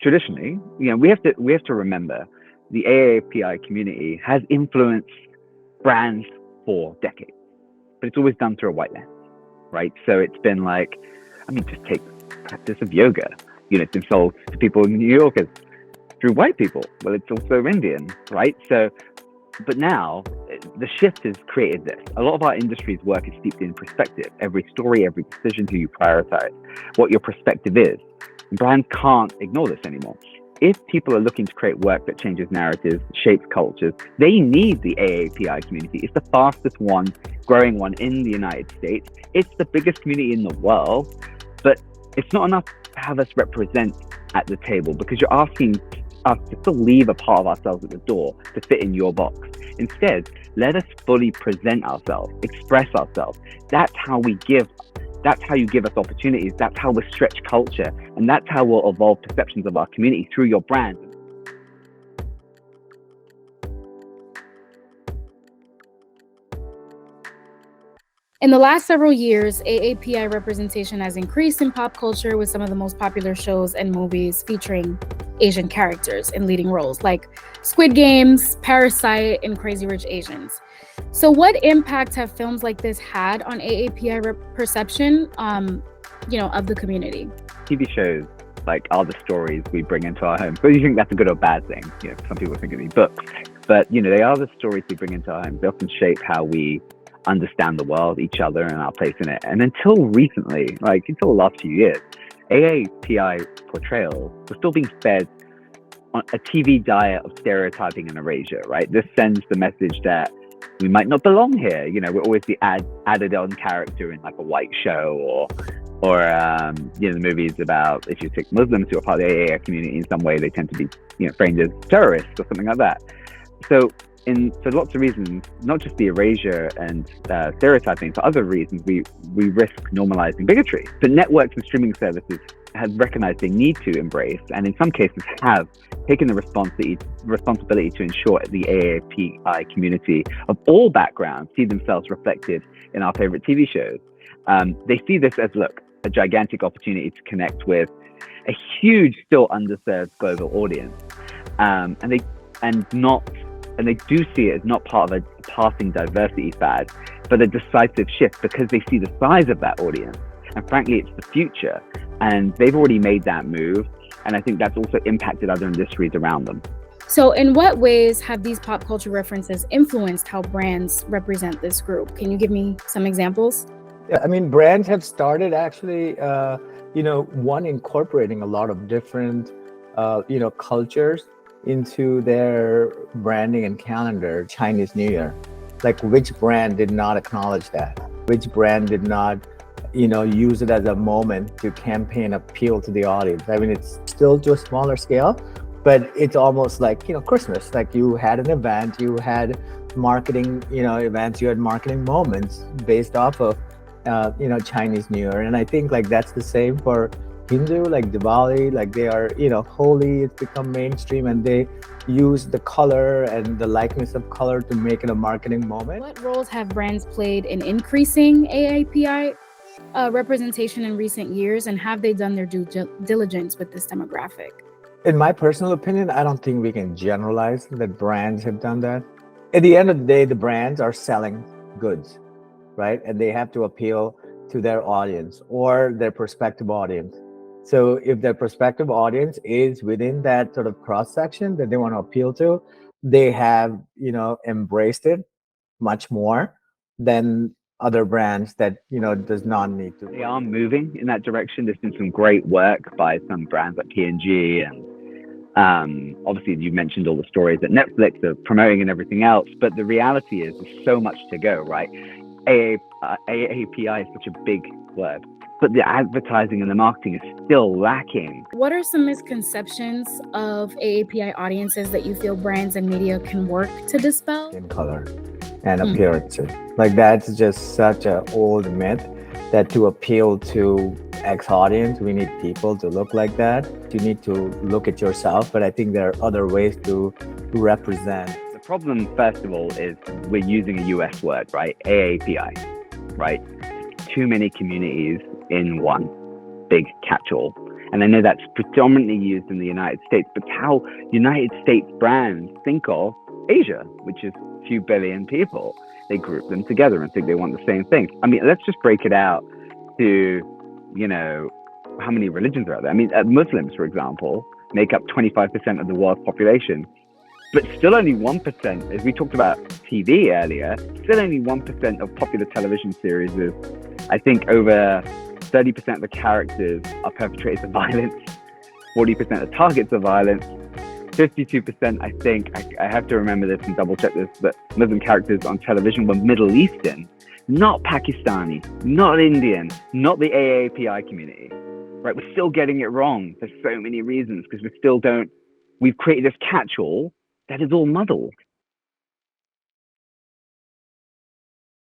traditionally, we have to remember the AAPI community has influenced brands for decades, but it's always done through a white lens, right? So it's been like, I mean, just take practice of yoga. It's been sold to people in New York as through white people. Well, it's also Indian, right? So, but now the shift has created this. A lot of our industry's work is steeped in perspective. Every story, every decision, who you prioritize, what your perspective is. Brands can't ignore this anymore. If people are looking to create work that changes narratives, shapes cultures, they need the AAPI community. It's the fastest growing one in the United States. It's the biggest community in the world, but it's not enough to have us represent at the table, because you're asking us to still leave a part of ourselves at the door to fit in your box. Instead, let us fully present ourselves, express ourselves. That's how you give us opportunities. That's how we stretch culture. And that's how we'll evolve perceptions of our community through your brand. In the last several years, AAPI representation has increased in pop culture, with some of the most popular shows and movies featuring Asian characters in leading roles, like Squid Games, Parasite, and Crazy Rich Asians. So what impact have films like this had on AAPI perception, of the community? TV shows are the stories we bring into our homes. Whether you think that's a good or bad thing, some people think of these books, but they are the stories we bring into our homes. They often shape how we understand the world, each other, and our place in it. And until recently, until the last few years, AAPI portrayals were still being fed on a TV diet of stereotyping and erasure, right? This sends the message that we might not belong here. We're always the added on character in a white show, or the movies about, if you take Muslims who are part of the AA community in some way, they tend to be framed as terrorists or something like that. So for lots of reasons, not just the erasure and stereotyping, for other reasons, we risk normalizing bigotry. But networks and streaming services have recognized they need to embrace, and in some cases have taken the responsibility to ensure the AAPI community of all backgrounds see themselves reflected in our favorite TV shows. They see this as, a gigantic opportunity to connect with a huge, still underserved global audience, and they do see it as not part of a passing diversity fad, but a decisive shift, because they see the size of that audience. And frankly, it's the future. And they've already made that move. And I think that's also impacted other industries around them. So in what ways have these pop culture references influenced how brands represent this group? Can you give me some examples? Yeah, brands have started actually, incorporating a lot of different, cultures into their branding and calendar. Chinese New Year, which brand did not acknowledge that? Which brand did not, use it as a moment to campaign appeal to the audience? It's still to a smaller scale, but it's almost like, Christmas. You had an event, you had marketing, events, you had marketing moments based off of, Chinese New Year. And I think that's the same for Hindu, Diwali, they are, holy. It's become mainstream, and they use the color and the likeness of color to make it a marketing moment. What roles have brands played in increasing AAPI representation in recent years, and have they done their due diligence with this demographic? In my personal opinion, I don't think we can generalize that brands have done that. At the end of the day, the brands are selling goods, right? And they have to appeal to their audience or their prospective audience. So if their prospective audience is within that sort of cross-section that they want to appeal to, they have, embraced it much more than other brands that, does not need to. They are moving in that direction. There's been some great work by some brands like P&G, and obviously you mentioned all the stories that Netflix are promoting and everything else, but the reality is there's so much to go, right? AAPI is such a big word, but the advertising and the marketing is still lacking. What are some misconceptions of AAPI audiences that you feel brands and media can work to dispel? In color and appearances. That's just such an old myth that to appeal to X audience, we need people to look like that. You need to look at yourself, but I think there are other ways to represent. The problem, first of all, is we're using a US word, right? AAPI, right? Too many communities in one big catch-all. And I know that's predominantly used in the United States, but how United States brands think of Asia, which is a few billion people. They group them together and think they want the same thing. I mean, let's just break it out to, how many religions are out there? I mean, Muslims, for example, make up 25% of the world's population, but still only 1%, as we talked about TV earlier, still only 1% of popular television series is, I think, over 30% of the characters are perpetrators of violence, 40% of targets of violence, 52%, I think, I have to remember this and double check this, but Muslim characters on television were Middle Eastern, not Pakistani, not Indian, not the AAPI community, right? We're still getting it wrong for so many reasons because we've created this catch-all that is all muddled.